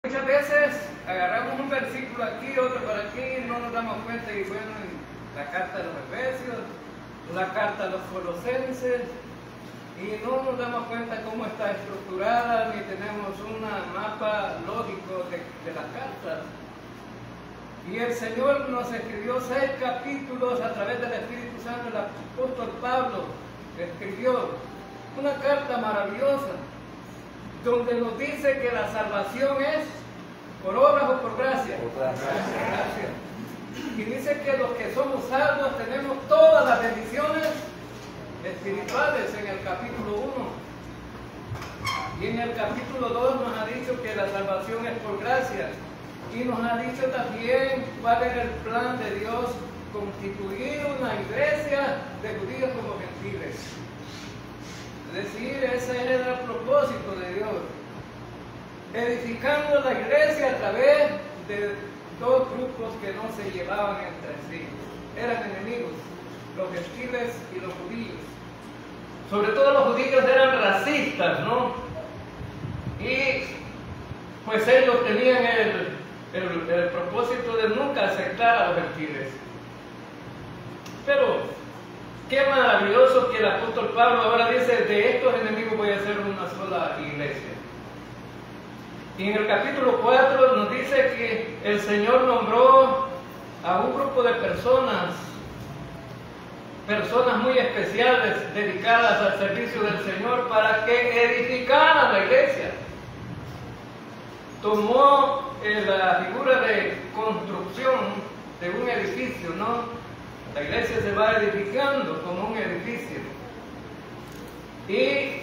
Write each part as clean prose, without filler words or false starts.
Muchas veces agarramos un versículo aquí, otro por aquí, no nos damos cuenta, y bueno, en la carta de los Efesios, la carta de los Colosenses, y no nos damos cuenta cómo está estructurada, ni tenemos un mapa lógico de las cartas. Y el Señor nos escribió 6 capítulos a través del Espíritu Santo. El apóstol Pablo escribió una carta maravillosa, donde nos dice que la salvación es por obras o por gracia. Por gracia. Y dice que los que somos salvos tenemos todas las bendiciones espirituales en el capítulo 1. Y en el capítulo 2 nos ha dicho que la salvación es por gracia. Y nos ha dicho también cuál era el plan de Dios: constituir una iglesia de judíos como gentiles. Es decir, ese era el propósito de Dios, edificando la iglesia a través de 2 grupos que no se llevaban entre sí, eran enemigos, los gentiles y los judíos. Sobre todo los judíos eran racistas, ¿no? Y pues ellos tenían el propósito de nunca aceptar a los gentiles. Pero qué maravilloso que el apóstol Pablo ahora dice: de estos enemigos voy a hacer una sola iglesia. Y en el capítulo 4 nos dice que el Señor nombró a un grupo de personas muy especiales, dedicadas al servicio del Señor, para que edificaran la iglesia. Tomó la figura de construcción de un edificio, ¿no? La iglesia se va edificando como un edificio. Y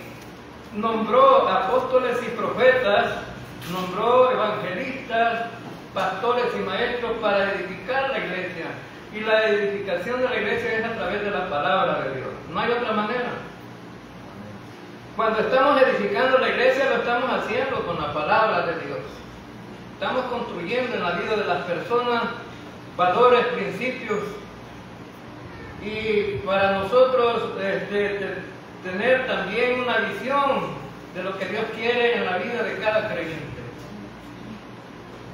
nombró apóstoles y profetas, nombró evangelistas, pastores y maestros para edificar la iglesia. Y la edificación de la iglesia es a través de la palabra de Dios. No hay otra manera. Cuando estamos edificando la iglesia, lo estamos haciendo con la palabra de Dios. Estamos construyendo en la vida de las personas valores, principios. Y para nosotros tener también una visión de lo que Dios quiere en la vida de cada creyente.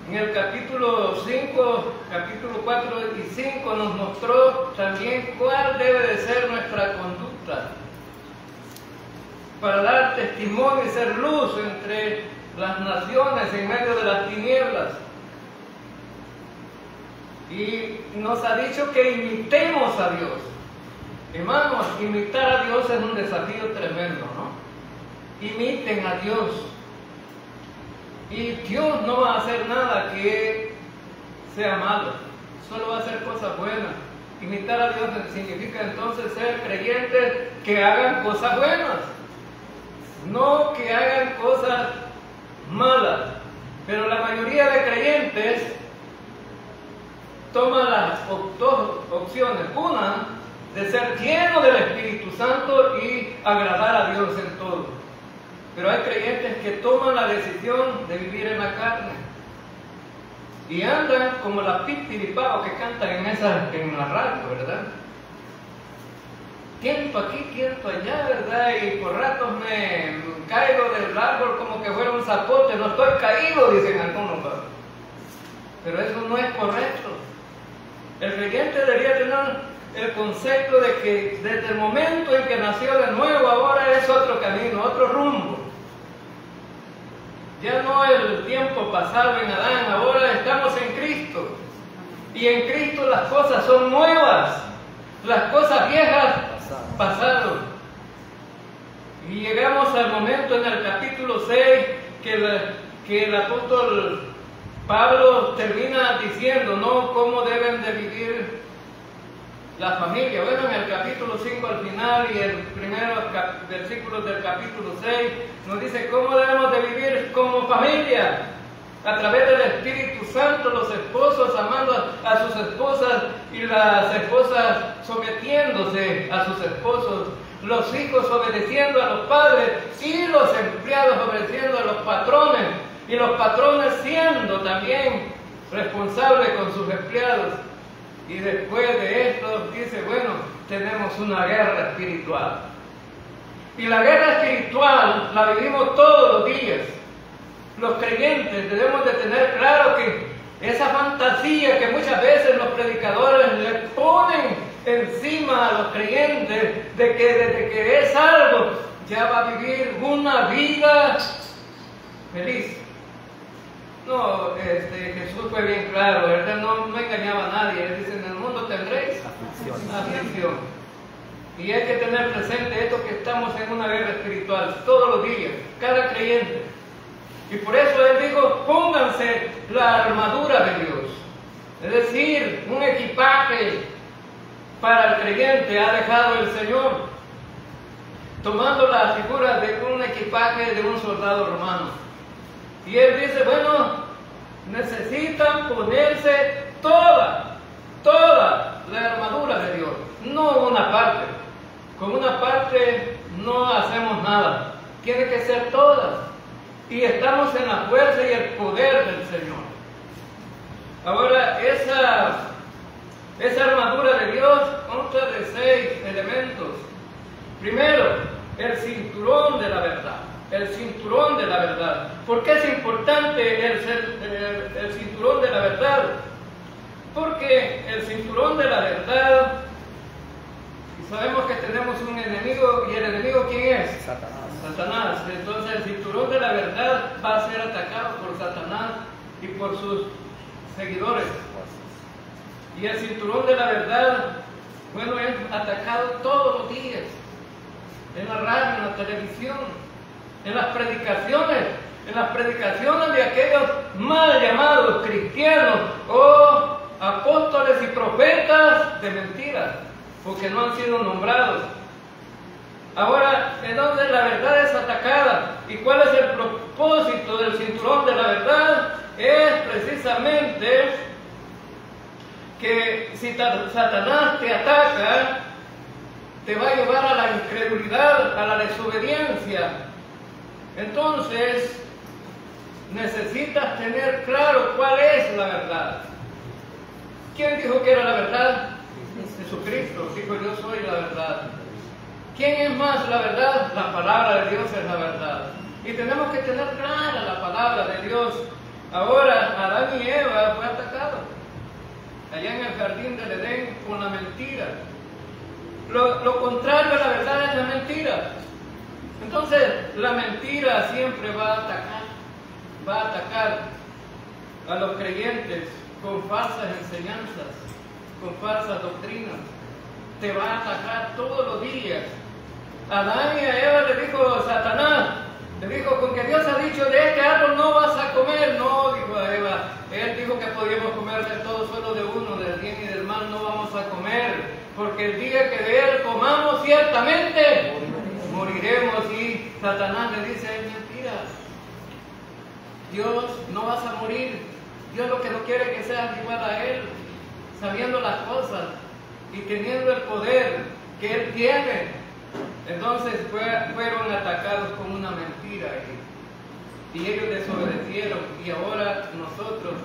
En el capítulo 5, capítulo 4 y 5 nos mostró también cuál debe de ser nuestra conducta para dar testimonio y ser luz entre las naciones en medio de las tinieblas. Y nos ha dicho que imitemos a Dios. Hermanos, imitar a Dios es un desafío tremendo, ¿no? Imiten a Dios. Y Dios no va a hacer nada que sea malo, solo va a hacer cosas buenas. Imitar a Dios significa entonces ser creyentes que hagan cosas buenas, no que hagan cosas malas. Pero la mayoría de creyentes toma las 2 opciones. Una, de ser lleno del Espíritu Santo y agradar a Dios en todo. Pero hay creyentes que toman la decisión de vivir en la carne y andan como la pipiripao que cantan en la radio, ¿verdad? Tiento aquí, tiento allá, ¿verdad? Y por ratos me caigo del árbol como que fuera un zapote. No estoy caído, dicen algunos, ¿verdad? Pero eso no es correcto. El creyente debería tener el concepto de que desde el momento en que nació de nuevo, ahora es otro camino, otro rumbo. Ya no el tiempo pasado en Adán, ahora estamos en Cristo. Y en Cristo las cosas son nuevas, las cosas viejas pasaron. Y llegamos al momento en el capítulo 6 que el apóstol Pablo termina diciendo, ¿no?, cómo deben de vivir la familia. Bueno, en el capítulo 5 al final y el primeros versículos del capítulo 6 nos dice cómo debemos de vivir como familia. A través del Espíritu Santo, los esposos amando a sus esposas y las esposas sometiéndose a sus esposos, los hijos obedeciendo a los padres y los empleados obedeciendo a los patrones, y los patrones siendo también responsables con sus empleados. Y después de esto dice, bueno, tenemos una guerra espiritual. Y la guerra espiritual la vivimos todos los días. Los creyentes debemos de silla que muchas veces los predicadores le ponen encima a los creyentes de que desde que es salvo ya va a vivir una vida feliz. No, Jesús fue bien claro, ¿verdad? No engañaba a nadie. Él dice, en el mundo tendréis aflicción. Y hay que tener presente esto, que estamos en una guerra espiritual todos los días, cada creyente. Y por eso Él dijo, pónganse la armadura de Dios. Es decir, un equipaje para el creyente ha dejado el Señor, tomando la figura de un equipaje de un soldado romano. Y Él dice, bueno, necesitan ponerse toda la armadura de Dios, no una parte. Con una parte no hacemos nada, tiene que ser todas. Y estamos en la fuerza y el poder del Señor. Ahora, esa armadura de Dios consta de 6 elementos. Primero, el cinturón de la verdad. El cinturón de la verdad. ¿Por qué es importante el cinturón de la verdad? Porque el cinturón de la verdad, sabemos que tenemos un enemigo, y el enemigo ¿quién es? Satanás. Entonces el cinturón de la verdad va a ser atacado por Satanás y por sus seguidores. Y el cinturón de la verdad, bueno, es atacado todos los días, en la radio, en la televisión, en las predicaciones de aquellos mal llamados cristianos o apóstoles y profetas de mentiras, porque no han sido nombrados. Ahora, entonces la verdad es atacada. ¿Y cuál es el propósito del cinturón de la verdad? Es precisamente que si Satanás te ataca, te va a llevar a la incredulidad, a la desobediencia. Entonces, necesitas tener claro cuál es la verdad. ¿Quién dijo que era la verdad? Jesucristo dijo, yo soy la verdad. ¿Quién es más la verdad? La palabra de Dios es la verdad. Y tenemos que tener clara la palabra de Dios. Ahora, Adán y Eva fue atacado allá en el jardín del Edén con la mentira. Lo contrario a la verdad es la mentira. Entonces, la mentira siempre va a atacar a los creyentes con falsas enseñanzas, con falsas doctrinas. Te va a atacar todos los días. Adán y a Eva le dijo Satanás, le dijo, con que Dios ha dicho de este árbol no vas a comer. No, dijo a Eva, Él dijo que podíamos comer de todo, solo de uno, del bien y del mal no vamos a comer, porque el día que de él comamos ciertamente moriremos. Y Satanás le dice, es mentira, Dios, no vas a morir. Dios lo que no quiere es que seas igual a Él, sabiendo las cosas y teniendo el poder que Él tiene. Entonces fueron atacados con una mentira y ellos desobedecieron, y ahora nosotros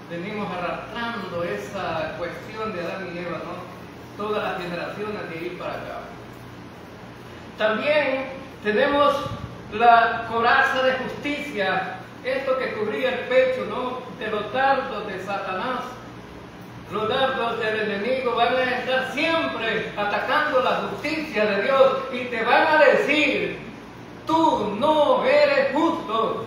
venimos arrastrando esa cuestión de Adán y Eva, ¿no? Todas las generaciones de ir para acá. También tenemos la coraza de justicia, esto que cubría el pecho, ¿no? De los dardos de Satanás. Los dardos del enemigo van a estar siempre atacando la justicia de Dios y te van a decir, tú no eres justo.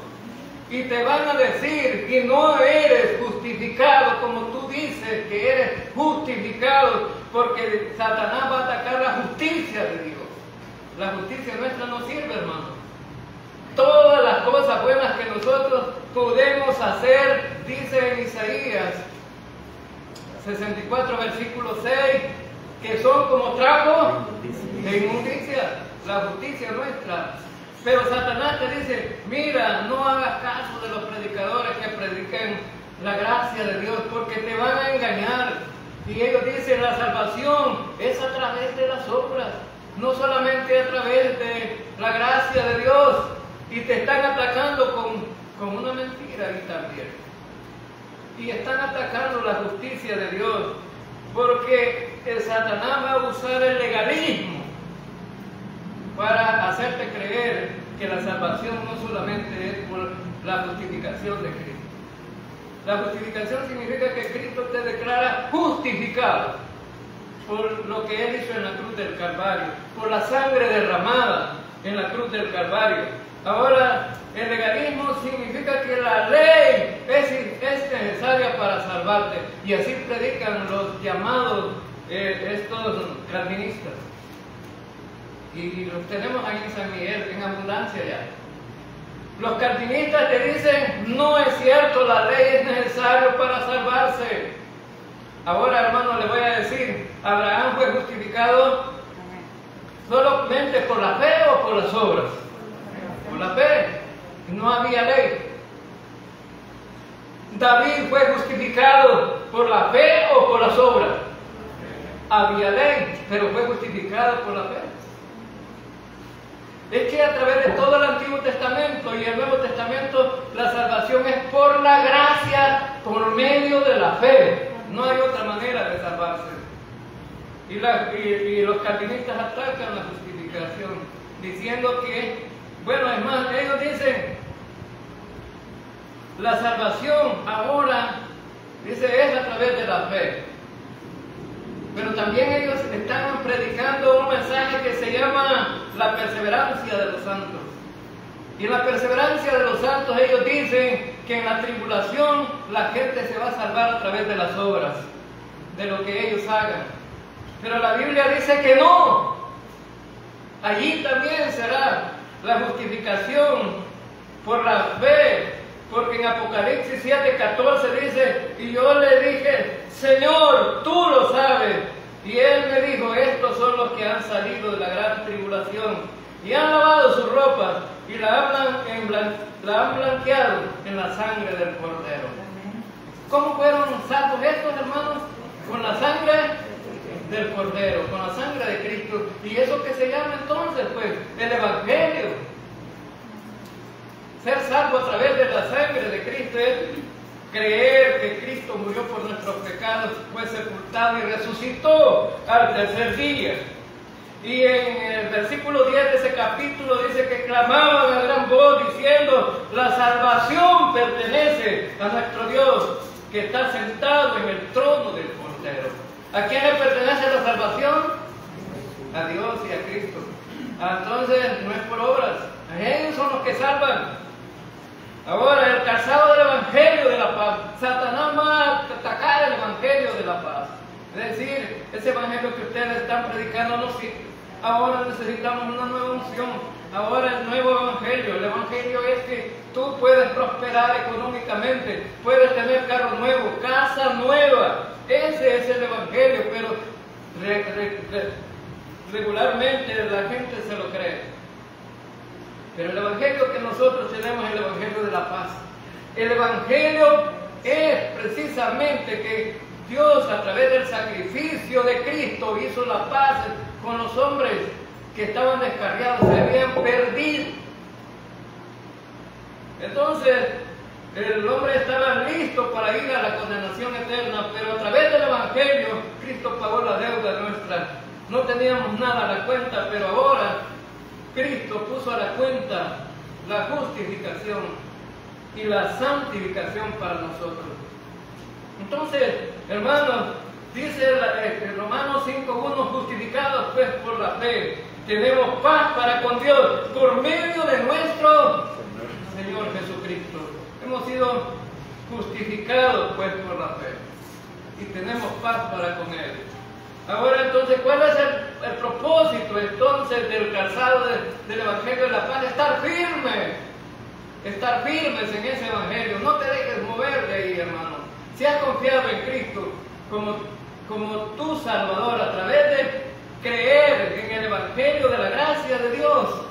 Y te van a decir que no eres justificado como tú dices que eres justificado, porque Satanás va a atacar la justicia de Dios. La justicia nuestra no sirve, hermano. Todas las cosas buenas que nosotros podemos hacer, dice en Isaías 64, versículo 6, que son como trapos de inmundicia, la justicia nuestra. Pero Satanás te dice, mira, no hagas caso de los predicadores que prediquen la gracia de Dios, porque te van a engañar. Y ellos dicen, la salvación es a través de las obras, no solamente a través de la gracia de Dios. Y te están atacando con una mentira ahí también. Y están atacando la justicia de Dios, porque el Satanás va a usar el legalismo para hacerte creer que la salvación no solamente es por la justificación de Cristo. La justificación significa que Cristo te declara justificado por lo que Él hizo en la cruz del Calvario, por la sangre derramada en la cruz del Calvario. Ahora, el legalismo significa que la ley es necesaria para salvarte, y así predican los llamados estos calvinistas. Y los tenemos ahí en San Miguel, en abundancia ya. Los calvinistas te dicen, no es cierto, la ley es necesaria para salvarse. Ahora, hermano, le voy a decir, ¿Abraham fue justificado solamente por la fe o por las obras? Por la fe. No había ley. ¿David fue justificado por la fe o por las obras? Había ley, pero fue justificado por la fe. Es que a través de todo el Antiguo Testamento y el Nuevo Testamento, la salvación es por la gracia, por medio de la fe. No hay otra manera de salvarse. Y los calvinistas atacan la justificación, diciendo que, bueno, es más, ellos dicen, la salvación ahora, dice, es a través de la fe. Pero también ellos están predicando un mensaje que se llama la perseverancia de los santos. Y en la perseverancia de los santos ellos dicen que en la tribulación la gente se va a salvar a través de las obras, de lo que ellos hagan. Pero la Biblia dice que no. Allí también será la justificación por la fe, porque en Apocalipsis 7:14 dice, y yo le dije, Señor, tú lo sabes. Y Él me dijo, estos son los que han salido de la gran tribulación y han lavado sus ropas y la han blanqueado en la sangre del Cordero. ¿Cómo fueron salvos estos, hermanos? Con la sangre del Cordero, con la sangre de Cristo. Y eso que se llama entonces, pues, el Evangelio. Ser salvo a través de la sangre de Cristo es creer que Cristo murió por nuestros pecados, fue sepultado y resucitó al tercer día. Y en el versículo 10 de ese capítulo dice que clamaban a gran voz diciendo, la salvación pertenece a nuestro Dios que está sentado en el trono del Cordero. ¿A quién le pertenece la salvación? A Dios y a Cristo. Entonces no es por obras, ellos son los que salvan. Ahora, el calzado del Evangelio de la paz. Satanás va a atacar el Evangelio de la paz. Es decir, ese Evangelio que ustedes están predicando no sirve. Ahora necesitamos una nueva unción. Ahora el nuevo Evangelio. El Evangelio es que tú puedes prosperar económicamente, puedes tener carro nuevo, casa nueva. Ese es el Evangelio, pero regularmente la gente se lo cree. Pero el Evangelio que nosotros tenemos es el Evangelio de la paz. El Evangelio es precisamente que Dios, a través del sacrificio de Cristo, hizo la paz con los hombres que estaban descarriados, se habían perdido. Entonces, el hombre estaba listo para ir a la condenación eterna, pero a través del Evangelio, Cristo pagó la deuda nuestra. No teníamos nada a la cuenta, pero ahora Cristo puso a la cuenta la justificación y la santificación para nosotros. Entonces, hermanos, dice Romanos 5:1, justificados pues por la fe, tenemos paz para con Dios por medio de nuestro Señor Jesucristo. Hemos sido justificados pues por la fe y tenemos paz para con Él. Ahora entonces, ¿cuál es el propósito entonces del calzado del Evangelio de la paz? Estar firmes en ese Evangelio. No te dejes mover de ahí, hermano. Si has confiado en Cristo como tu Salvador a través de creer en el Evangelio de la gracia de Dios,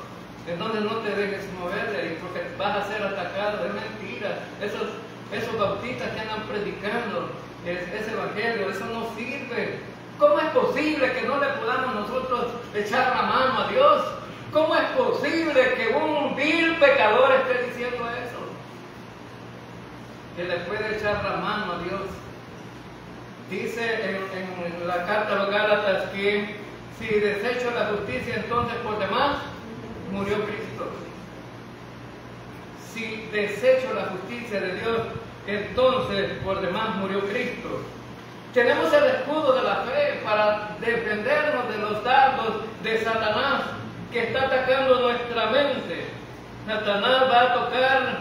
entonces no te dejes mover de ahí, porque vas a ser atacado de mentiras. Esos bautistas que andan predicando ese Evangelio, eso no sirve. ¿Cómo es posible que no le podamos nosotros echar la mano a Dios? ¿Cómo es posible que un vil pecador esté diciendo eso? Que le puede echar la mano a Dios. Dice en la carta a los Gálatas que si desecho la justicia, entonces por demás murió Cristo. Si desecho la justicia de Dios, entonces por demás murió Cristo. Tenemos el escudo de la fe para defendernos de los dardos de Satanás que está atacando nuestra mente. Satanás va a tocar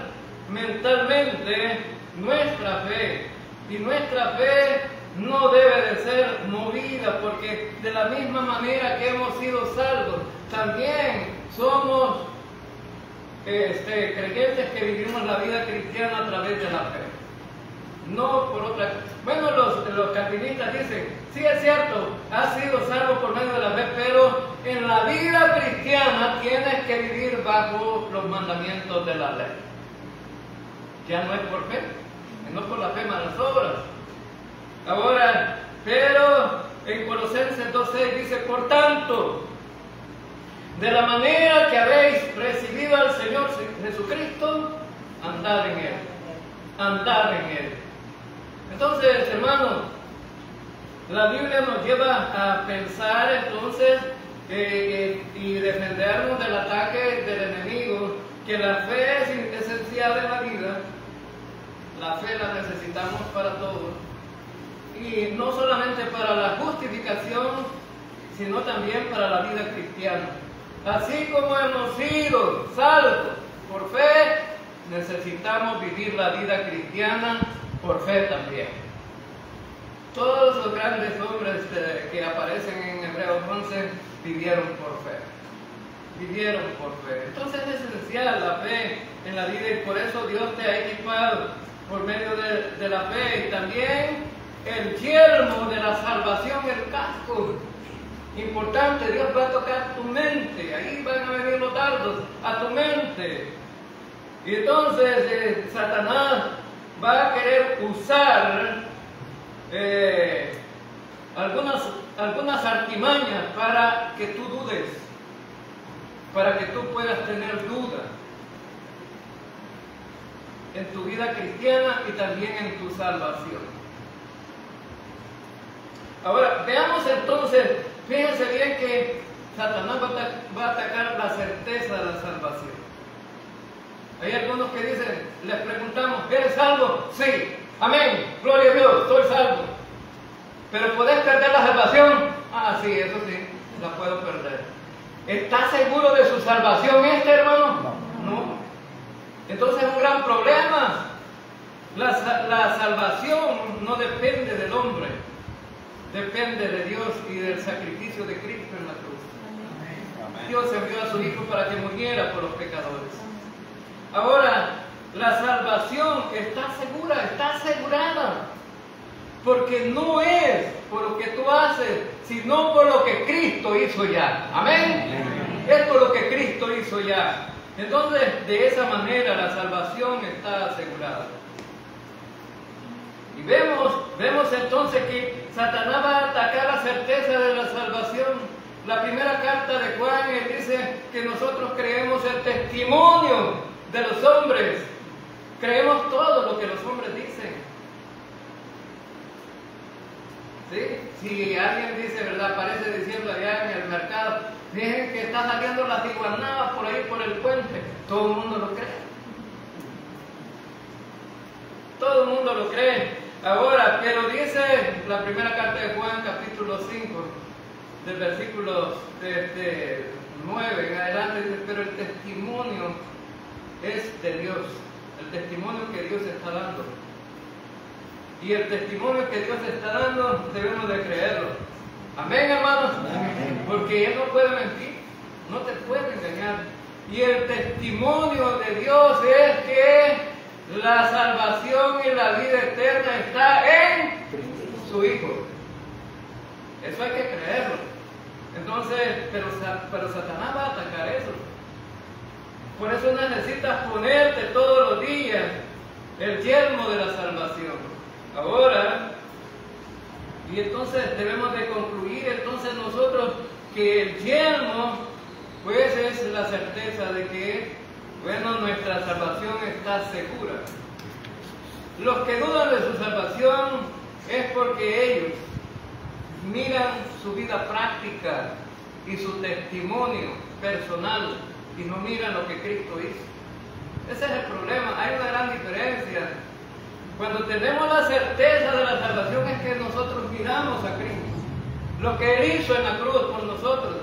mentalmente nuestra fe, y nuestra fe no debe de ser movida, porque de la misma manera que hemos sido salvos, también somos creyentes que vivimos la vida cristiana a través de la fe, no por otra. Bueno, los calvinistas dicen, sí es cierto, has sido salvo por medio de la fe, pero en la vida cristiana tienes que vivir bajo los mandamientos de la ley. Ya no es por fe, no es por la fe más las obras. Ahora, pero en Colosenses 2:6 dice, por tanto, de la manera que habéis recibido al Señor Jesucristo, andad en Él. Andad en Él. Entonces, hermanos, la Biblia nos lleva a pensar entonces y defendernos del ataque del enemigo, que la fe es esencial en la vida. La fe la necesitamos para todo, y no solamente para la justificación, sino también para la vida cristiana. Así como hemos sido salvos por fe, necesitamos vivir la vida cristiana por fe también. Todos los grandes hombres que aparecen en Hebreos 11 vivieron por fe. Vivieron por fe. Entonces es esencial la fe en la vida, y por eso Dios te ha equipado por medio de la fe, y también el yelmo de la salvación, el casco. Importante, Dios va a tocar tu mente, ahí van a venir los dardos a tu mente. Y entonces Satanás va a querer usar algunas artimañas para que tú dudes, para que tú puedas tener duda en tu vida cristiana y también en tu salvación. Ahora, veamos entonces, fíjense bien que Satanás va a atacar la certeza de la salvación. Hay algunos que dicen, les preguntamos, ¿eres salvo? Sí, amén, gloria a Dios, soy salvo. ¿Pero podés perder la salvación? Ah, sí, eso sí, la puedo perder. ¿Está seguro de su salvación hermano? No. Entonces es un gran problema. La salvación no depende del hombre, depende de Dios y del sacrificio de Cristo en la cruz. Amén. Dios envió a su Hijo para que muriera por los pecadores. Ahora, la salvación está segura, está asegurada, porque no es por lo que tú haces, sino por lo que Cristo hizo ya. Amén. Es por lo que Cristo hizo ya. Entonces, de esa manera la salvación está asegurada. Y vemos entonces que Satanás va a atacar la certeza de la salvación. La primera carta de Juan, él dice que nosotros creemos el testimonio de los hombres. Creemos todo lo que los hombres dicen. ¿Sí? Si alguien dice, ¿verdad? Aparece diciendo allá en el mercado, miren que está saliendo las iguanadas por ahí por el puente. Todo el mundo lo cree. Todo el mundo lo cree. Ahora, pero dice la primera carta de Juan, capítulo 5, del versículo 9 en adelante, dice, pero el testimonio es de Dios, el testimonio que Dios está dando. Y el testimonio que Dios está dando debemos de creerlo. Amén, hermanos. Amén. Porque Él no puede mentir, no te puede engañar. Y el testimonio de Dios es que la salvación y la vida eterna está en su Hijo. Eso hay que creerlo. Entonces, pero Satanás va a atacar eso. Por eso necesitas ponerte todos los días el yelmo de la salvación. Ahora, y entonces debemos de concluir entonces nosotros que el yelmo pues es la certeza de que, bueno, nuestra salvación está segura. Los que dudan de su salvación es porque ellos miran su vida práctica y su testimonio personal y no miran lo que Cristo hizo. Ese es el problema. Hay una gran diferencia Cuando tenemos la certeza de la salvación es que nosotros miramos a Cristo, lo que Él hizo en la cruz por nosotros.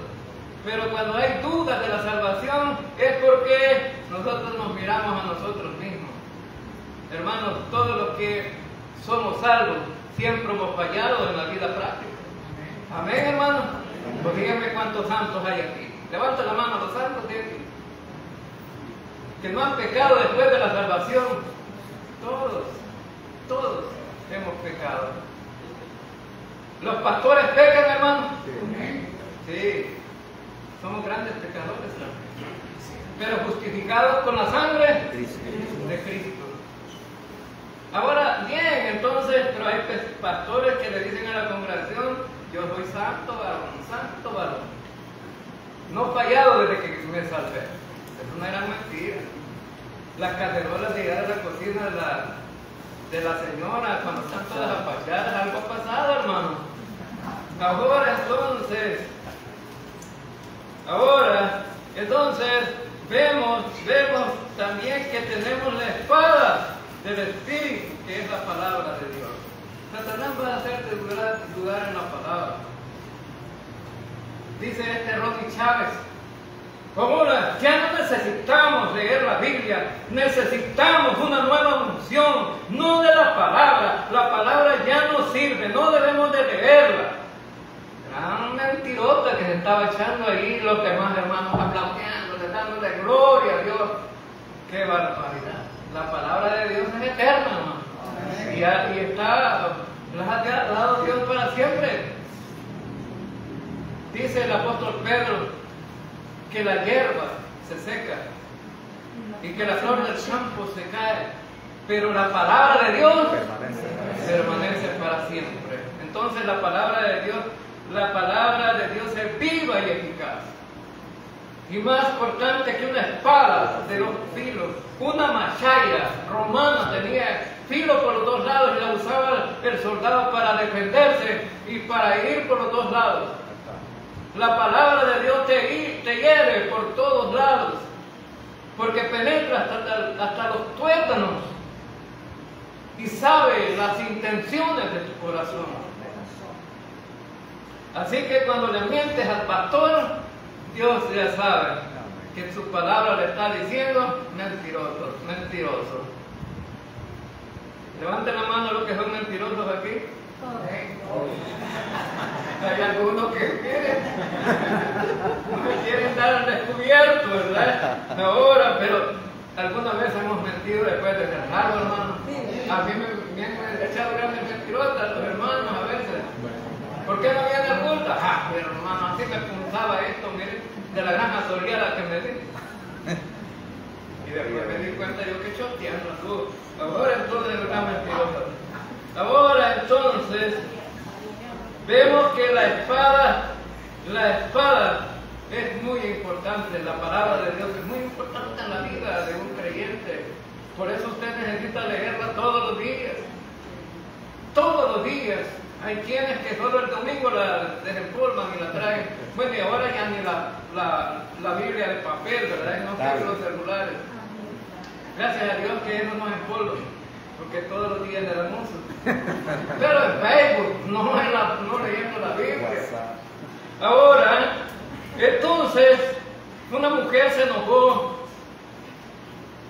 Pero cuando hay dudas de la salvación es porque nosotros nos miramos a nosotros mismos. Hermanos, todos los que somos salvos siempre hemos fallado en la vida práctica. Amén, hermanos. Pues díganme cuántos santos hay aquí. Levanta la mano a los santos de aquí, que no han pecado después de la salvación. Todos hemos pecado. ¿Los pastores pecan, hermanos? Sí. Somos grandes pecadores también, pero justificados con la sangre de Cristo. Ahora, bien, entonces, pero hay pastores que le dicen a la congregación: yo soy santo varón. No he fallado desde que me salvé. Es una gran mentira. Las cacerolas de llegar a la cocina de la señora, cuando están todas apachadas, algo ha pasado, hermano. Ahora, entonces, vemos también que tenemos la espada del Espíritu, que es la palabra de Dios. Satanás va a hacerte dudar en la palabra. Dice Ronnie Chávez: ahora ya no necesitamos leer la Biblia, necesitamos una nueva unción, no de la palabra ya no sirve, no debemos de leerla. Gran mentirota que se estaba echando ahí los demás hermanos, aplaudiendo, dándole gloria a Dios. ¡Qué barbaridad! La palabra de Dios es eterna, hermano. Y está, las ha dado Dios para siempre. Dice el apóstol Pedro que la hierba se seca y que la flor del campo se cae, pero la palabra de Dios permanece para siempre. Entonces la palabra de Dios es viva y eficaz, y más cortante que una espada de 2 filos. Una machalla romana tenía filo por los 2 lados y la usaba el soldado para defenderse y para ir por los 2 lados. La palabra de Dios te hiere por todos lados, porque penetra hasta los tuétanos y sabe las intenciones de tu corazón. Así que cuando le mientes al pastor, Dios ya sabe que su palabra le está diciendo: mentiroso. Levanten la mano los que son mentirosos aquí. Hay algunos que quieren dar al descubierto, ¿verdad? Ahora, pero alguna vez hemos mentido después de cerrarlo, hermano. A mí me han echado grandes mentirotas los hermanos a veces. ¿Por qué no viene el culto? Pero hermano, así me punzaba esto, miren, de la gran asoleada que me di. Y después me di cuenta yo que choteando tú. Ahora entonces es una mentirosa. Ahora entonces vemos que la espada es muy importante. La palabra de Dios es muy importante en la vida de un creyente. Por eso usted necesita leerla todos los días. Todos los días. Hay quienes que solo el domingo la desempolvan y la traen. Bueno, y ahora ya ni la Biblia de papel, ¿verdad? Y no que los celulares. Gracias a Dios que eso no es en polvo, porque todos los días le damos. Pero en Facebook, no leyendo la Biblia. Ahora, entonces, una mujer se enojó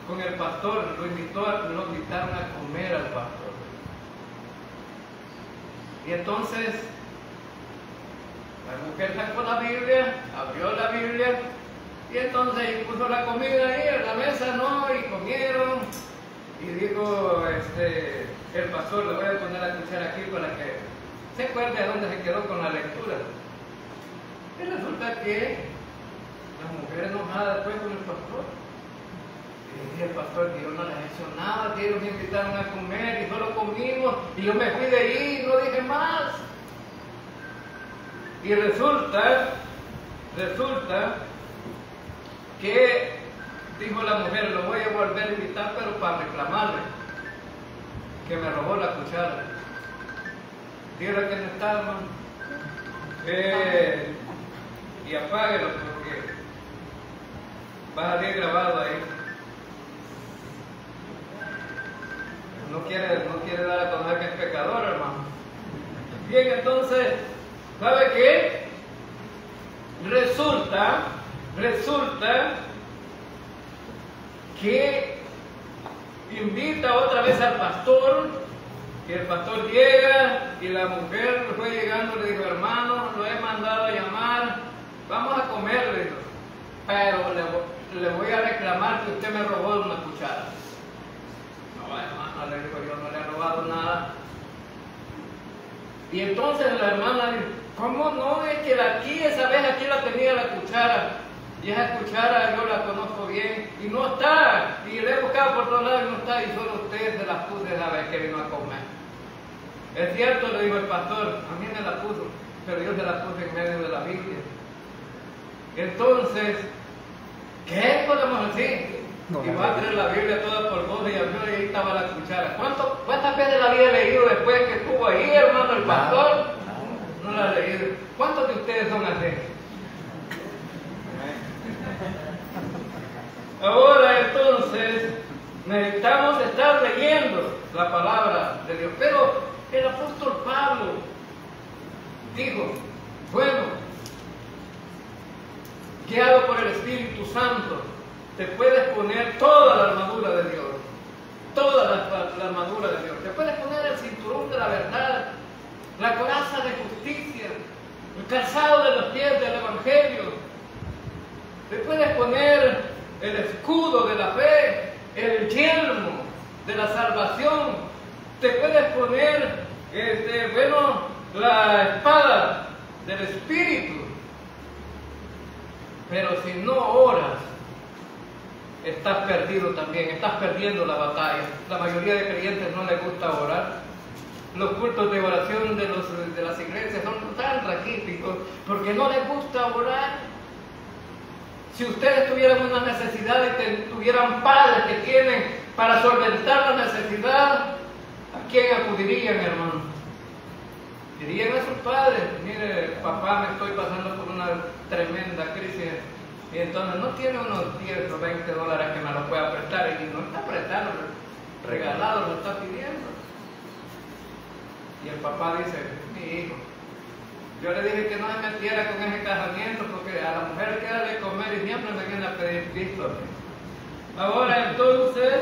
con el pastor, lo invitaron a comer al pastor. Y entonces, la mujer sacó la Biblia, abrió la Biblia, y entonces puso la comida ahí en la mesa, ¿no? Y comieron. Y dijo el pastor: le voy a poner la cuchara aquí para que se acuerde de dónde se quedó con la lectura. Y resulta que la mujer enojada después con el pastor. Y dice el pastor que yo no les he hecho nada, que ellos me invitaron a comer y solo comimos, y yo me fui de ahí y no dije más. Y resulta que dijo la mujer: lo voy a volver a invitar, pero para reclamarle que me robó la cuchara. Dígale que no está, hermano. Y apáguelo, porque va a salir grabado ahí. no quiere dar a conocer que es pecador, hermano. Bien, entonces, ¿sabe qué? Resulta que invita otra vez al pastor, que el pastor llega y la mujer fue llegando y le dijo, hermano, lo he mandado a llamar, vamos a comer, le dijo, pero le voy a reclamar que usted me robó una cuchara. No, hermano, le dijo, yo no le he robado nada. Y entonces la hermana dijo, ¿cómo no? Es que esa vez aquí la tenía la cuchara. Y esa cuchara yo la conozco bien. Y no está. Y le he buscado por todos lados y no está. Y solo usted se la puso esa vez que vino a comer. Es cierto, le dijo el pastor, a mí me la puso. Pero yo se la puse en medio de la Biblia. Entonces, ¿qué podemos decir? Y va a traer la Biblia toda por voz y ahí estaba la cuchara. ¿Cuántas veces la había leído después que estuvo ahí, hermano, el pastor? No la ha leído. ¿Cuántos de ustedes son así? Ahora entonces necesitamos estar leyendo la palabra de Dios. Pero el apóstol Pablo dijo, bueno, guiado por el Espíritu Santo, te puedes poner toda la armadura de Dios, toda la armadura de Dios. Te puedes poner el cinturón de la verdad, la coraza de justicia, el calzado de los pies del Evangelio. Te puedes poner el escudo de la fe, el yelmo de la salvación. Te puedes poner, la espada del Espíritu. Pero si no oras, estás perdido también, estás perdiendo la batalla. La mayoría de creyentes no les gusta orar. Los cultos de oración de las iglesias son tan raquíticos porque no les gusta orar. Si ustedes tuvieran una necesidad y tuvieran padres que tienen para solventar la necesidad, ¿a quién acudirían, hermano? Dirían a sus padres, mire, papá, me estoy pasando por una tremenda crisis. Y entonces no tiene unos 10 o 20 dólares que me los pueda prestar. Y no está prestando, regalado, lo está pidiendo. Y el papá dice, mi hijo, yo le dije que no se metiera con ese casamiento porque a la mujer queda de comer y siempre me viene a pedir visto. Ahora entonces,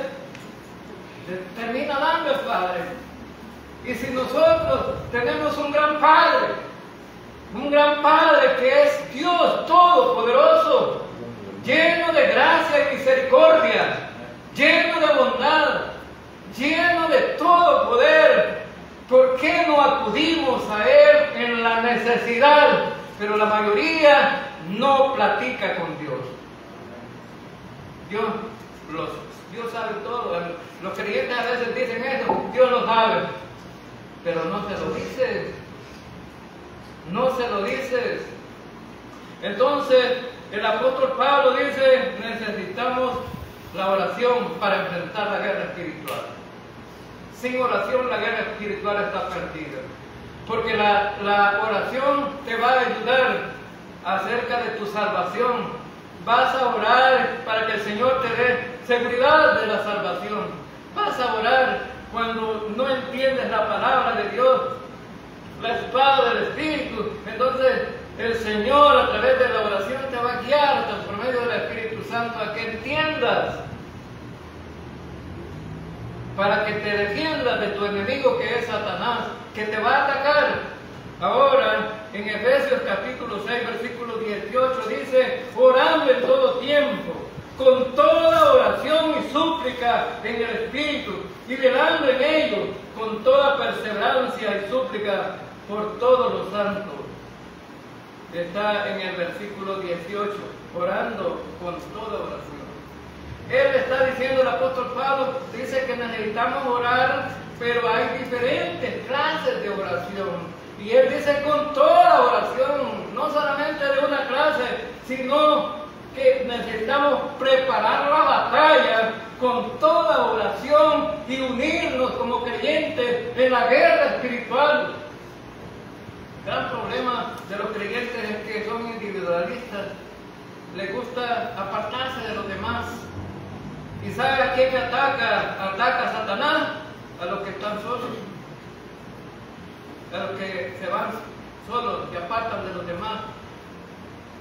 termina dando el Padre. Y si nosotros tenemos un gran Padre que es Dios Todopoderoso, lleno de gracia y misericordia, lleno de bondad, lleno de todo poder, ¿por qué no acudimos a Él en la necesidad? Pero la mayoría no platica con Dios. Dios sabe todo. Los creyentes a veces dicen eso, Dios lo sabe, pero no se lo dices. No se lo dices. Entonces, el apóstol Pablo dice, necesitamos la oración para enfrentar la guerra espiritual. Sin oración la guerra espiritual está perdida. Porque la oración te va a ayudar acerca de tu salvación. Vas a orar para que el Señor te dé seguridad de la salvación. Vas a orar cuando no entiendes la palabra de Dios, la espada del Espíritu. Entonces el Señor a través de la oración te va a guiar por medio del Espíritu Santo a que entiendas, para que te defiendas de tu enemigo que es Satanás, que te va a atacar. Ahora, en Efesios capítulo 6, versículo 18 dice, orando en todo tiempo, con toda oración y súplica en el Espíritu, y velando en ello, con toda perseverancia y súplica por todos los santos. Está en el versículo 18, orando con toda oración. Él está diciendo, el apóstol Pablo, dice que necesitamos orar, pero hay diferentes clases de oración. Y él dice con toda oración, no solamente de una clase, sino que necesitamos preparar la batalla con toda oración y unirnos como creyentes en la guerra espiritual. El gran problema de los creyentes es que son individualistas, les gusta apartarse de los demás. ¿Y sabe a quién ataca? Ataca a Satanás a los que están solos, a los que se van solos, que apartan de los demás.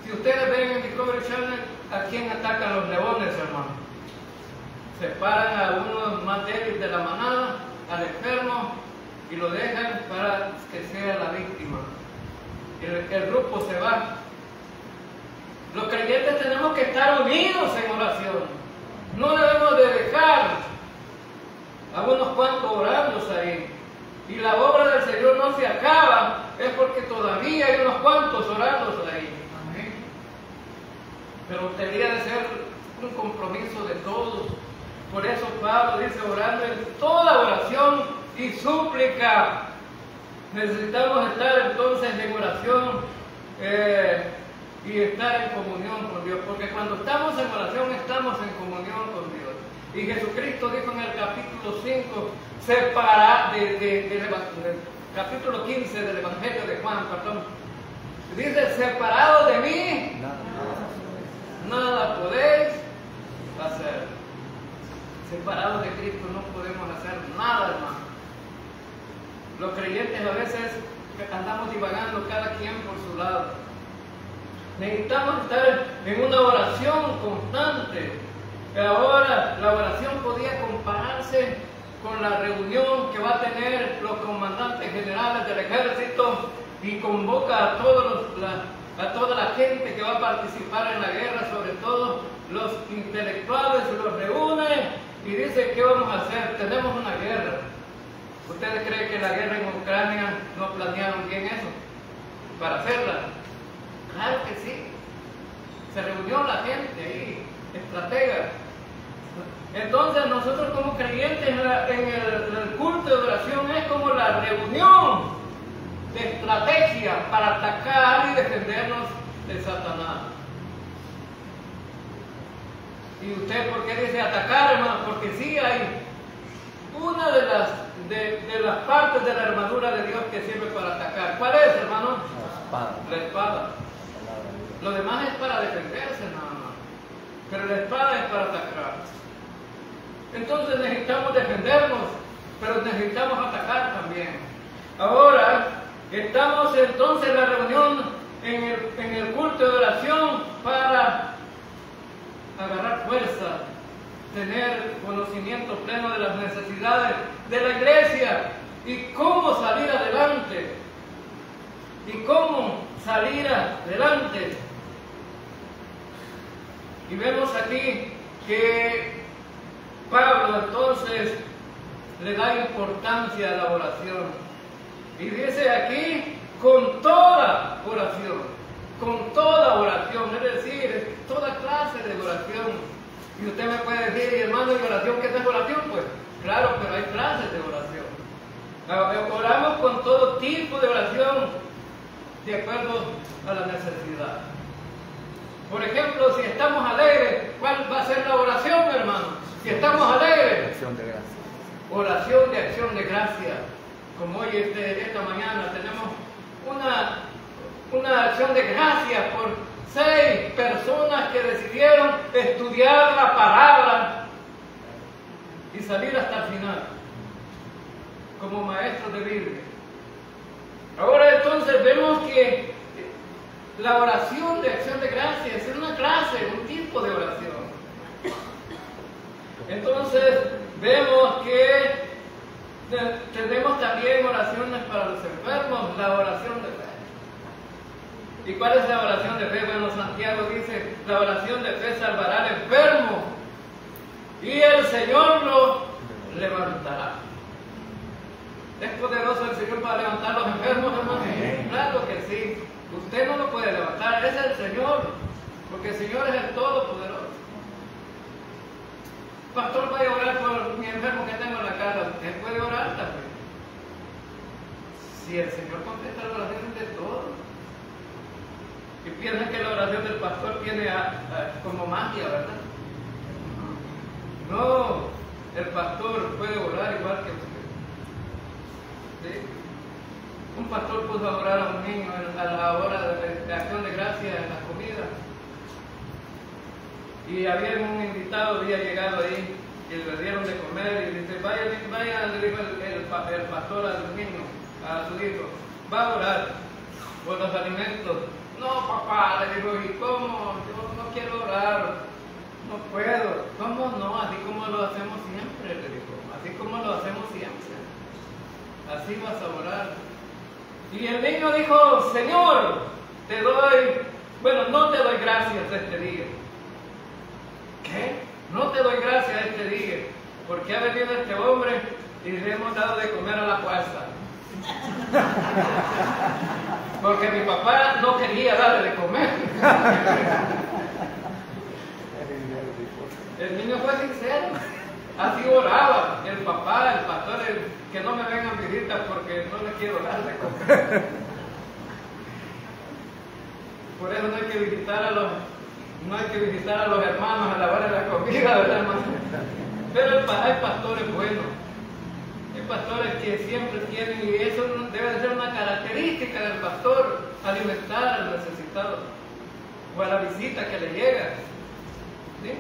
Si ustedes ven en Discovery Channel, ¿a quién atacan los leones, hermano? Separan a uno más débil de la manada, al enfermo, y lo dejan para que sea la víctima. El grupo se va. Los creyentes tenemos que estar unidos en oración. No debemos de dejar a unos cuantos orando ahí. Y la obra del Señor no se acaba, es porque todavía hay unos cuantos orando ahí. Amén. Pero debería de ser un compromiso de todos. Por eso Pablo dice orando en toda oración y súplica. Necesitamos estar entonces en oración y estar en comunión con Dios, porque cuando estamos en oración estamos en comunión con Dios. Y Jesucristo dijo en el capítulo 5, capítulo 15 del Evangelio de Juan, perdón, dice: separado de mí, nada podéis hacer. Separados de Cristo no podemos hacer nada, hermano. Los creyentes a veces andamos divagando cada quien por su lado. Necesitamos estar en una oración constante. Ahora la oración podía compararse con la reunión que va a tener los comandantes generales del ejército y convoca a toda la gente que va a participar en la guerra, sobre todo los intelectuales, los reúne y dice: ¿qué vamos a hacer? Tenemos una guerra. ¿Ustedes creen que la guerra en Ucrania no planearon bien eso para hacerla? Claro que sí. Se reunió la gente ahí, estrategas. Entonces nosotros como creyentes en el culto de oración es como la reunión de estrategia para atacar y defendernos de Satanás. ¿Y usted por qué dice atacar, hermano? Porque sí hay una de las partes de la armadura de Dios que sirve para atacar. ¿Cuál es, hermano? La espada. Lo demás es para defenderse nada más. Pero la espada es para atacar. Entonces necesitamos defendernos, pero necesitamos atacar también. Ahora estamos entonces en la reunión, en el culto de oración, para agarrar fuerza, tener conocimiento pleno de las necesidades de la iglesia y cómo salir adelante. Y cómo salir adelante. Y vemos aquí que Pablo entonces le da importancia a la oración. Y dice aquí, con toda oración, es decir, toda clase de oración. Y usted me puede decir: hermano, ¿y oración qué es oración? Pues claro, pero hay clases de oración. Oramos con todo tipo de oración, de acuerdo a la necesidad. Por ejemplo, si estamos alegres, ¿cuál va a ser la oración, hermano? Si estamos alegres, Acción de gracias. oración de acción de gracia. Como hoy, esta mañana, tenemos una acción de gracia por 6 personas que decidieron estudiar la palabra y salir hasta el final como maestros de Biblia. Ahora entonces vemos que la oración de acción de gracias es una clase, un tipo de oración. Entonces vemos que tenemos también oraciones para los enfermos, la oración de fe. ¿Y cuál es la oración de fe? Bueno, Santiago dice: la oración de fe salvará al enfermo y el Señor lo levantará. ¿Es poderoso el Señor para levantar a los enfermos, hermano? Claro que sí. Usted no lo puede levantar, es el Señor, porque el Señor es el Todopoderoso. Pastor, voy a orar por mi enfermo que tengo en la casa. Usted puede orar también. Si el Señor contesta la oración de todos. Y piensan que la oración del pastor tiene como magia, ¿verdad? No, el pastor puede orar igual que usted. ¿Sí? Un pastor puso a orar a un niño a la hora de acción de gracia en la comida. Y había un invitado, había llegado ahí, y le dieron de comer, y dice, vaya, le dijo el pastor al niño, a su hijo, va a orar por los alimentos. No, papá, le digo, ¿y cómo? Yo no quiero orar, no puedo. ¿Cómo no? Así como lo hacemos siempre, le dijo, así como lo hacemos siempre, así vas a orar. Y el niño dijo, Señor, no te doy gracias este día. ¿Qué? No te doy gracias este día, porque ha venido este hombre y le hemos dado de comer a la fuerza. Porque mi papá no quería darle de comer. El niño fue sincero, así oraba el papá, el pastor, que no me vengan visitas porque no les quiero dar de comer. Por eso no hay que visitar a los hermanos a lavarle la comida, ¿verdad, hermano? Pero hay pastores buenos. Hay pastores que siempre tienen, y eso debe de ser una característica del pastor, alimentar al necesitado o a la visita que le llega. ¿Sí?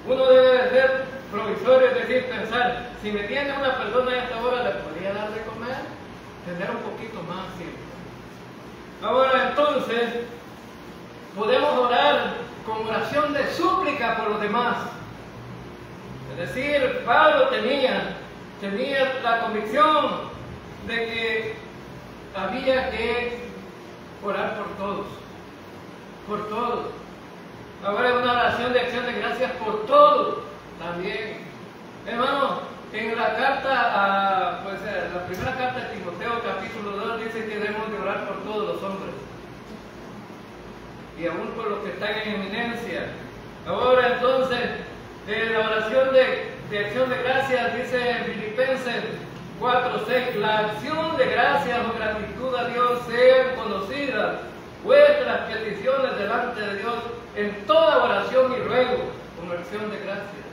Uno debe de ser provisorio, es decir, pensar, si me tiene una persona a esta hora, ¿le podría dar de comer? Tener un poquito más siempre. Ahora entonces, podemos orar con oración de súplica por los demás. Es decir, Pablo tenía la convicción de que había que orar por todos. Ahora es una oración de acción de gracias por todos también. Hermano, en la carta, la primera carta de Timoteo, capítulo 2, dice que debemos de orar por todos los hombres. Y aún por los que están en eminencia. Ahora entonces, la oración de acción de gracias dice en Filipenses 4:6, la acción de gracias o gratitud a Dios sean conocidas vuestras peticiones delante de Dios en toda oración y ruego con acción de gracias.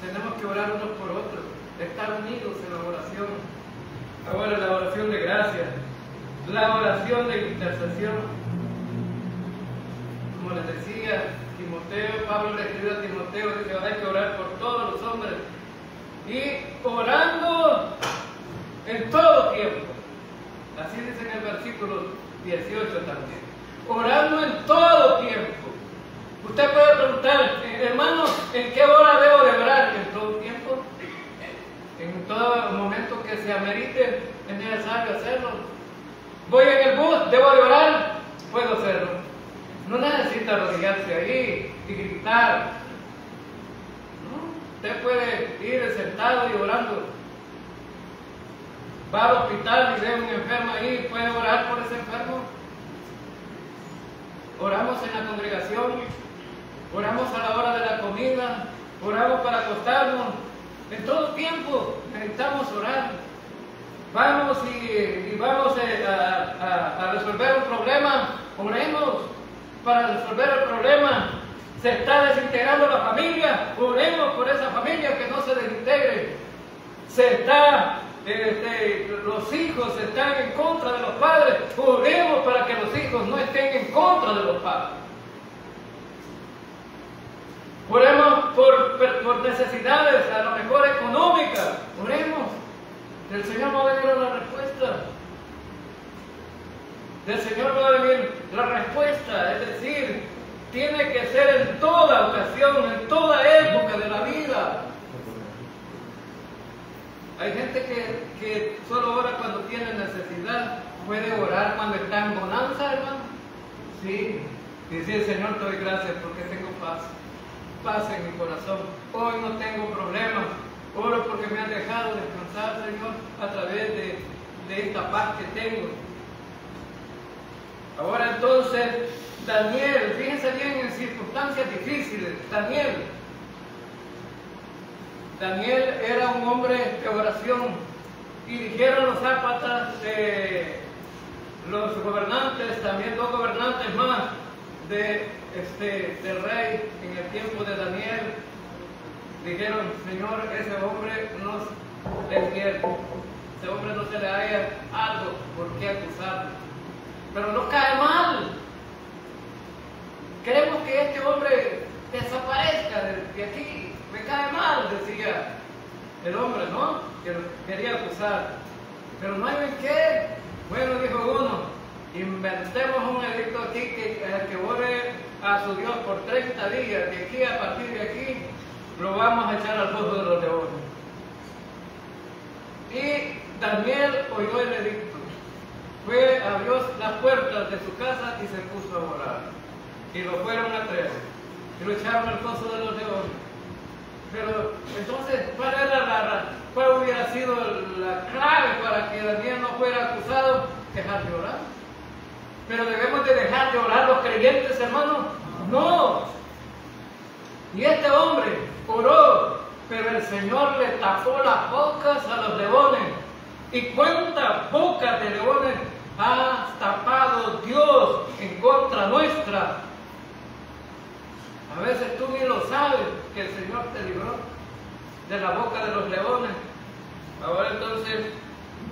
Tenemos que orar unos por otros, estar unidos en la oración. Ahora la oración de gracias, la oración de intercesión. Como les decía, Pablo le escribió a Timoteo, dice, hay que orar por todos los hombres. Y orando en todo tiempo. Así dice en el versículo 18 también. Orando en todo tiempo. Usted puede preguntar, hermano, ¿en qué hora debo de orar? ¿En todo tiempo? En todo momento que se amerite, es necesario hacerlo. Voy en el bus, ¿debo de orar? Puedo hacerlo. No necesita arrodillarse ahí y gritar. ¿No? Usted puede ir sentado y orando. Va al hospital y ve a un enfermo ahí, puede orar por ese enfermo. Oramos en la congregación, oramos a la hora de la comida, oramos para acostarnos. En todo tiempo necesitamos orar. Vamos y vamos a resolver un problema, oremos para resolver el problema. Se está desintegrando la familia, oremos por esa familia que no se desintegre. Los hijos están en contra de los padres, oremos para que los hijos no estén en contra de los padres. Oremos por necesidades, a lo mejor económicas, oremos. Del Señor va a venir la respuesta. Del Señor va a venir la respuesta, es decir, tiene que ser en toda ocasión, en toda época de la vida. Hay gente que solo ora cuando tiene necesidad. ¿Puede orar cuando está en bonanza, hermano? Sí. Y decir, Señor, te doy gracias porque tengo paz en mi corazón. Hoy no tengo problemas. Oro porque me has dejado descansar, Señor, a través de esta paz que tengo. Ahora entonces, Daniel, fíjense bien en circunstancias difíciles. Daniel era un hombre de oración, y dijeron los sátrapas, los gobernantes, también 2 gobernantes más del rey en el tiempo de Daniel, dijeron, Señor, ese hombre nos es fiel, ese hombre no se le haya algo por qué acusarlo, pero no cae mal. Queremos que este hombre desaparezca de aquí, me cae mal, decía el hombre, ¿no? Que quería acusar. Pero no hay en qué. Bueno, dijo uno, inventemos un edicto aquí que ore a su Dios por 30 días, de aquí a partir de aquí, lo vamos a echar al foso de los leones. Y Daniel oyó el edicto, abrió las puertas de su casa y se puso a orar. Y lo fueron a traer, y lo echaron al foso de los leones. Pero entonces, ¿cuál hubiera sido la clave para que Daniel no fuera acusado? Dejar de orar. Pero debemos de dejar de orar los creyentes, hermanos. No. Y este hombre oró, pero el Señor le tapó las bocas a los leones. ¿Y cuántas bocas de leones ha tapado Dios en contra nuestra? A veces tú ni lo sabes que el Señor te libró de la boca de los leones. Ahora entonces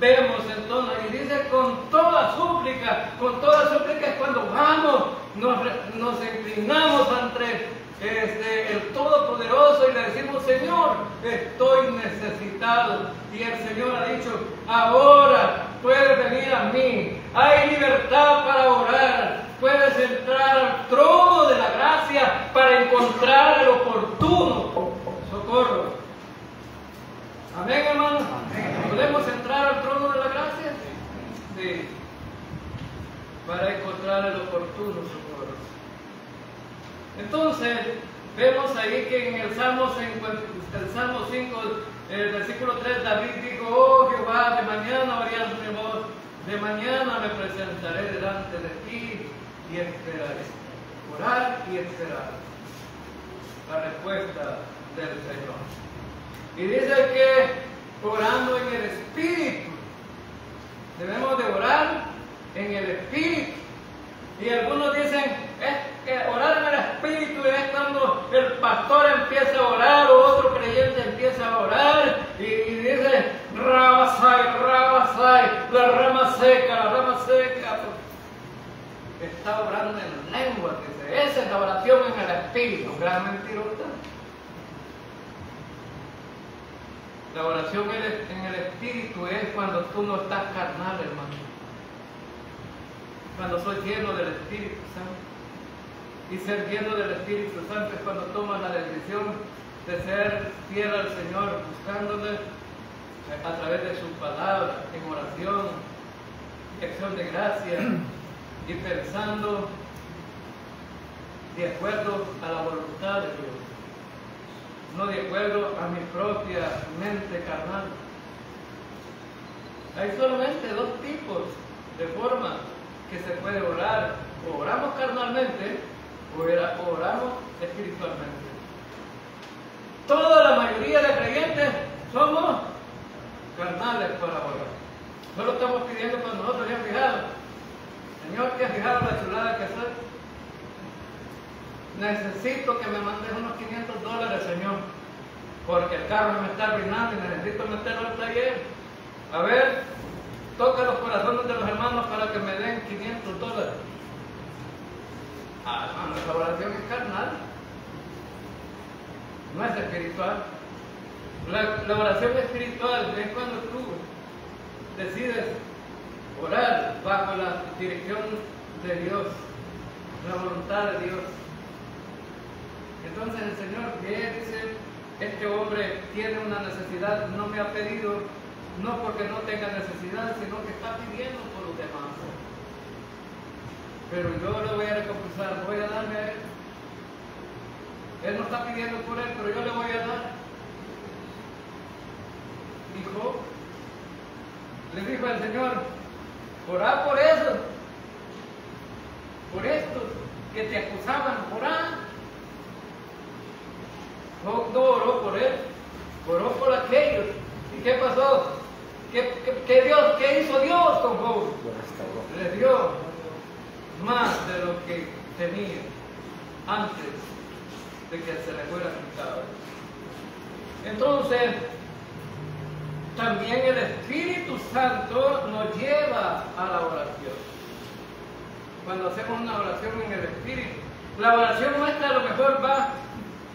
vemos entonces, y dice con toda súplica es cuando vamos, nos inclinamos ante el Todopoderoso y le decimos, Señor, estoy necesitado. Y el Señor ha dicho, ahora puedes venir a mí, hay libertad para orar, puedes entrar al trono de la gracia para encontrar el oportuno socorro. Amén, hermanos. ¿Podemos entrar al trono de la gracia? Sí. Para encontrar el oportuno socorro. Entonces, vemos ahí que en el Salmo 5, el versículo 3, David dijo, oh Jehová, de mañana oirás mi voz, de mañana me presentaré delante de ti y esperaré. Orar y esperar la respuesta del Señor. Y dice que orando en el Espíritu, debemos de orar en el Espíritu. Y algunos dicen, orar en el Espíritu es cuando el pastor empieza a orar o otro creyente empieza a orar y dice, rabasai, rabasai, la rama seca, está orando en lengua, dice, esa es la oración en el Espíritu, gran mentirosa. La oración en el Espíritu es cuando tú no estás carnal, hermano. Cuando soy lleno del Espíritu Santo. Y ser lleno del Espíritu Santo es cuando tomas la decisión de ser fiel al Señor, buscándole a través de su palabra, en oración, en acción de gracia, y pensando de acuerdo a la voluntad de Dios, no de acuerdo a mi propia mente carnal. Hay solamente dos tipos de formas que se puede orar: o oramos carnalmente o oramos espiritualmente. Toda la mayoría de creyentes somos carnales para orar. Solo estamos pidiendo cuando nosotros ya fijado, Señor, ¿te has fijado la chulada que soy? Necesito que me mandes unos $500, Señor, porque el carro me está arruinando y necesito meterlo al taller. A ver, toca los corazones de los hermanos para que me den $500. Ah, hermano, esa oración es carnal, no es espiritual. La oración espiritual es cuando tú decides orar bajo la dirección de Dios, la voluntad de Dios. Entonces el Señor dice, este hombre tiene una necesidad, no me ha pedido, no porque no tenga necesidad, sino que está pidiendo por los demás. Pero yo le voy a recompensar, voy a darle a él. Él no está pidiendo por él, pero yo le voy a dar. Le dijo al Señor, orá por eso, por estos que te acusaban, orá. No oró por él, oró por aquellos. ¿Y qué pasó? ¿Qué hizo Dios con Job? Le dio más de lo que tenía antes de que se le fuera quitado. Entonces, también el Espíritu Santo nos lleva a la oración. Cuando hacemos una oración en el Espíritu, la oración nuestra a lo mejor va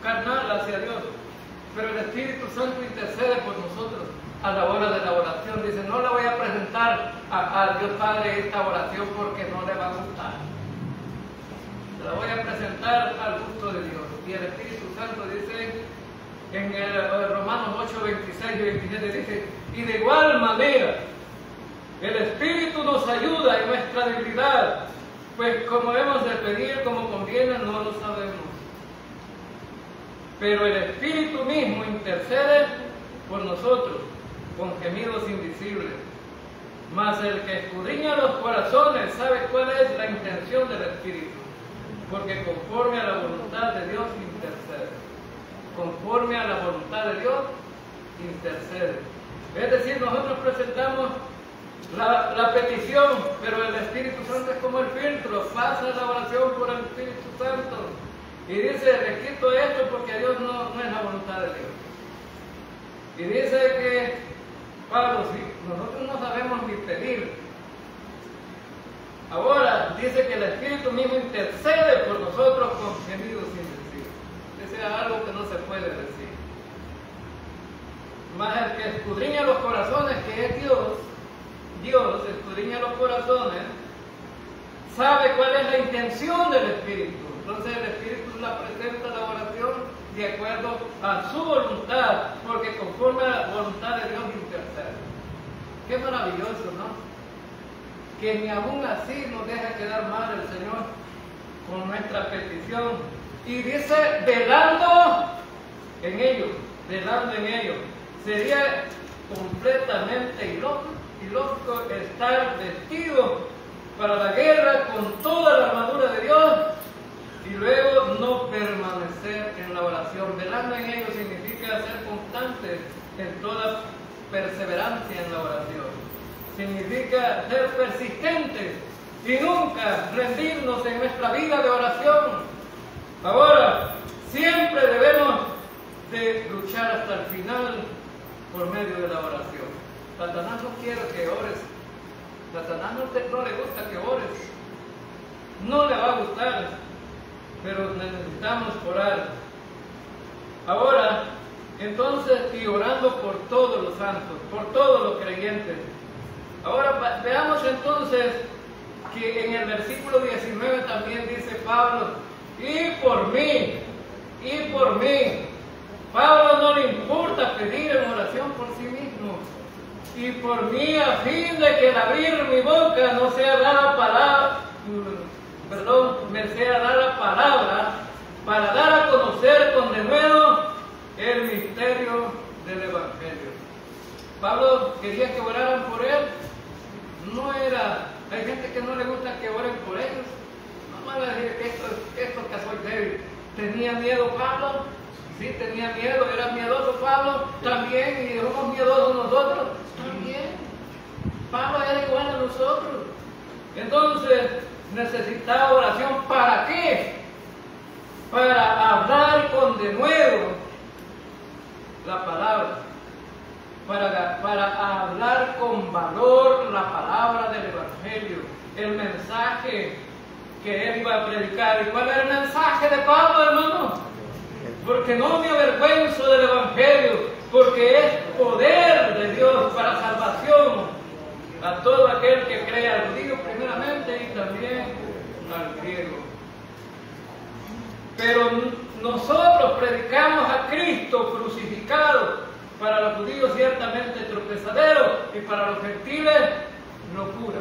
carnal hacia Dios. Pero el Espíritu Santo intercede por nosotros a la hora de la oración. Dice, no le voy a presentar a Dios Padre esta oración porque no le va a gustar. La voy a presentar al gusto de Dios. Y el Espíritu Santo dice en el Romanos 8, 26 y 27, dice, y de igual manera el Espíritu nos ayuda en nuestra debilidad, pues como hemos de pedir como conviene no lo sabemos. Pero el Espíritu mismo intercede por nosotros con gemidos invisibles. Mas el que escudriña los corazones sabe cuál es la intención del Espíritu, porque conforme a la voluntad de Dios intercede. Conforme a la voluntad de Dios intercede. Es decir, nosotros presentamos la petición, pero el Espíritu Santo es como el filtro, pasa la oración por el Espíritu Santo y dice, le quito esto porque Dios no es la voluntad de Dios. Y dice que Pablo, si nosotros no sabemos ni pedir, ahora dice que el Espíritu mismo intercede por nosotros con gemidos indecibles. Ese es algo que no se puede decir. Mas el que escudriña los corazones, que es Dios escudriña los corazones, sabe cuál es la intención del Espíritu. Entonces el Espíritu la presenta la oración de acuerdo a su voluntad, porque conforme a la voluntad de Dios intercede. Qué maravilloso, ¿no? Que ni aún así nos deja quedar mal el Señor con nuestra petición. Y dice, velando en ello. Sería completamente ilógico estar vestido para la guerra con toda la armadura de Dios y luego no permanecer en la oración. Velando en ello significa ser constante en toda perseverancia en la oración. Significa ser persistentes y nunca rendirnos en nuestra vida de oración. Ahora, siempre debemos de luchar hasta el final por medio de la oración. Satanás no quiere que ores. Satanás no le gusta que ores. No le va a gustar, pero necesitamos orar. Ahora, entonces, y orando por todos los santos, por todos los creyentes. Ahora veamos entonces que en el versículo 19 también dice Pablo, y por mí. Pablo no le importa pedir en oración por sí mismo. Y por mí, a fin de que al abrir mi boca no sea dada palabra, me sea dada palabra para dar a conocer con denuedo el misterio del Evangelio. Pablo quería que oraran por él. Hay gente que no le gusta que oren por ellos. No van a decir que esto que soy débil. ¿Tenía miedo Pablo? Sí, tenía miedo. ¿Era miedoso Pablo? También. ¿Y somos miedosos nosotros? También. Pablo era igual a nosotros. Entonces, necesitaba oración. ¿Para qué? Para hablar con denuedo la palabra. Para hablar con valor la palabra del Evangelio, el mensaje que él iba a predicar. ¿Y cuál era el mensaje de Pablo, hermano? Porque no me avergüenzo del Evangelio, porque es poder de Dios para salvación a todo aquel que cree, al judío primeramente y también al griego. Pero nosotros predicamos a Cristo crucificado, para los judíos ciertamente tropezadero y para los gentiles locura.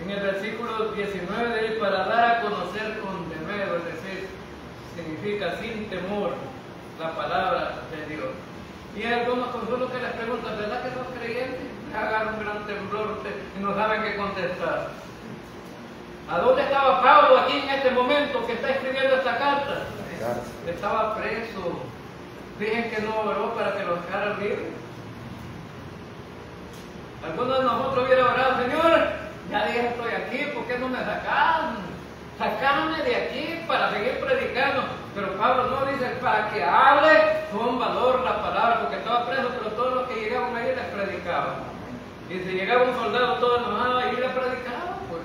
En el versículo 19 de él, para dar a conocer con denuedo, es decir, significa sin temor la palabra de Dios. Y hay algunos consuelos que les preguntan, ¿verdad que son creyentes? Hagan un gran temblor y no saben qué contestar. ¿A dónde estaba Pablo aquí en este momento que está escribiendo esta carta? Estaba preso. Dicen que no oró para que lo dejaran libre. Algunos de nosotros hubiera orado, Señor, ya dije estoy aquí, ¿por qué no me sacan? Sacándome de aquí para seguir predicando. Pero Pablo no dice para que hable con valor la palabra, porque estaba preso, pero todos los que llegaban ahí les predicaban. Y si llegaba un soldado, todo enojado, ahí le predicaban, pues.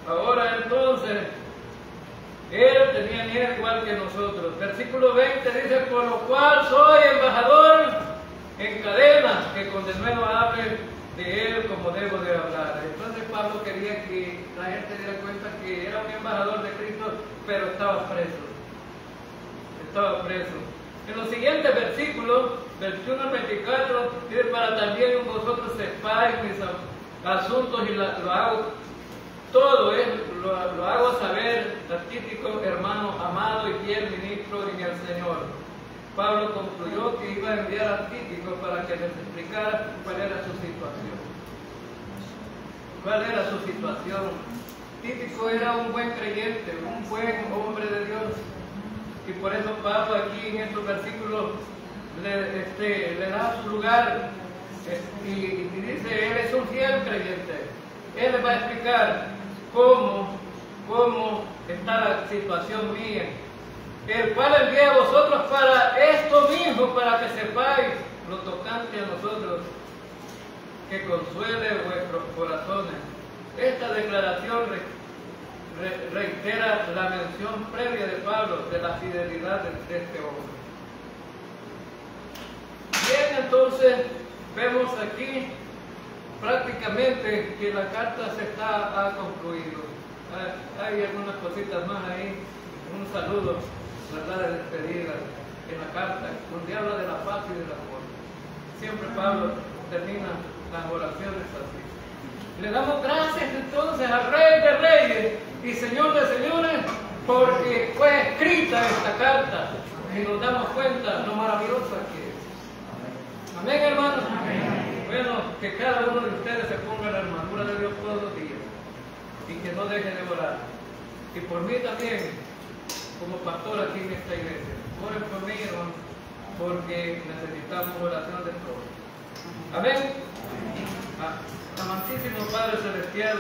Ahora entonces, Él tenía miedo igual que nosotros. Versículo 20 dice, por lo cual soy embajador en cadenas, que con denuedo hable de él como debo de hablar. Entonces Pablo quería que la gente diera cuenta que era un embajador de Cristo, pero estaba preso. Estaba preso. En los siguientes versículos, 21 al 24, dice, para también vosotros sepáis mis asuntos y lo hago todo, lo hago saber a Tíquico, hermano amado y fiel ministro en el Señor. Pablo concluyó que iba a enviar a Tíquico para que les explicara cuál era su situación. ¿Cuál era su situación? Tíquico era un buen creyente, un buen hombre de Dios. Y por eso Pablo aquí en estos versículos le da su lugar y dice, él es un fiel creyente. Él les va a explicar cómo está la situación mía, el cual envía a vosotros para esto mismo, para que sepáis lo tocante a nosotros, que consuele vuestros corazones. Esta declaración reitera la mención previa de Pablo de la fidelidad de este hombre. Bien, entonces vemos aquí prácticamente que la carta ha concluido. Hay algunas cositas más ahí, un saludo, ¿verdad?, de despedida en la carta, donde habla de la paz y del amor. Siempre Pablo termina las oraciones así. Le damos gracias entonces al Rey de Reyes y Señor de Señores, porque fue escrita esta carta y nos damos cuenta lo maravillosa que es. Amén, hermanos. Amén. Bueno, que cada uno de ustedes se ponga la armadura de Dios todos los días y que no deje de orar. Y por mí también, como pastor aquí en esta iglesia, oren por mí, hermano, porque necesitamos oración de todos. Amén. Amantísimo Padre Celestial.